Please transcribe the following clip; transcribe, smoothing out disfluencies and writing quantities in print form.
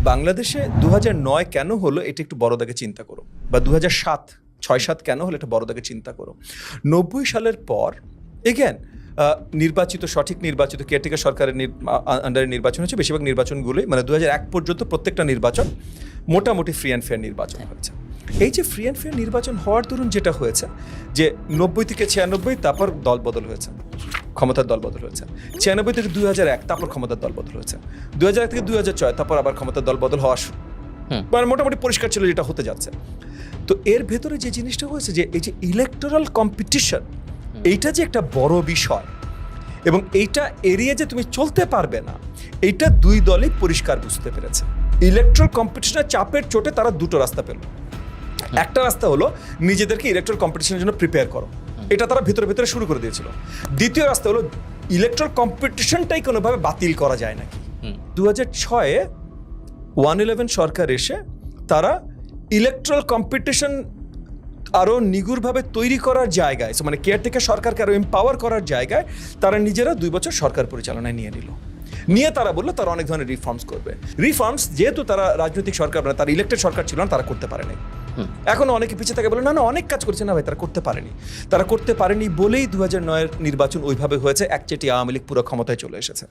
বাংলাদেশে 2009 কেন হলো এটা একটু বড় দাগে চিন্তা করো, বা 2006-7 কেন হলো এটা বড় দাগে চিন্তা করো। 90 সালের পর এগেন নির্বাচিত সঠিক নির্বাচিত কেয়ারটেকার সরকারের আন্ডারে নির্বাচন হচ্ছে। বেশিরভাগ নির্বাচনগুলোই মানে 2001 পর্যন্ত প্রত্যেকটা নির্বাচন মোটামুটি ফ্রি অ্যান্ড ফেয়ার নির্বাচন হয়েছে। এই যে ফ্রি অ্যান্ড ফেয়ার নির্বাচন হওয়ার দরুন যেটা হয়েছে যে 90 থেকে 96 তারপর দল বদল হয়েছে, ক্ষমতার দল বদল হয়েছে। 96 থেকে 2001 তারপর ক্ষমতার দল বদল হয়েছে। 2001 থেকে 2006 তারপর আবার ক্ষমতার দল বদল হওয়া শুরু, মানে মোটামুটি পরিষ্কার ছিল যেটা হতে যাচ্ছে। তো এর ভেতরে যে জিনিসটা হয়েছে যে এই যে ইলেকটোরাল কম্পিটিশন, এইটা যে একটা বড় বিষয় এবং এইটা এড়িয়ে যে তুমি চলতে পারবে না, এইটা দুই দলই পরিষ্কার বুঝতে পেরেছে। ইলেকট্রাল কম্পিটিশনের চাপের চোটে তারা দুটো রাস্তা পেল। একটা রাস্তা হলো নিজেদেরকে ইলেকট্রাল কম্পিটিশনের জন্য প্রিপেয়ার করো, এটা তারা ভেতরে ভেতরে শুরু করে দিয়েছিল। দ্বিতীয় রাস্তা হলো ইলেকট্রাল কম্পিটিশনটাই কোনোভাবে বাতিল করা যায় নাকি। 2006-এ 111 সরকার এসে তারা ইলেকট্রাল কম্পিটিশন আরও নিগুড়ভাবে তৈরি করার জায়গায়, মানে কেয়ারটেকার সরকারকে আরও এম্পাওয়ার করার জায়গায় তারা নিজেরা 2 বছর সরকার পরিচালনায় নিয়ে নিল। নিয়ে তারা বললো তারা অনেক ধরনের রিফর্মস করবে। রিফর্মস যেহেতু তারা রাজনৈতিক সরকার না, তারা ইলেক্টেড সরকার ছিল না, তারা করতে পারেনি। এখন অনেকে পিছিয়ে থাকে বলে না না অনেক কাজ করছে না ভাই, তারা করতে পারেনি। তারা করতে পারেনি বলেই 2009-এর নির্বাচন ওইভাবে হয়েছে, একচেটিয়া আওয়ামী লীগ পুরো ক্ষমতায় চলে এসেছে।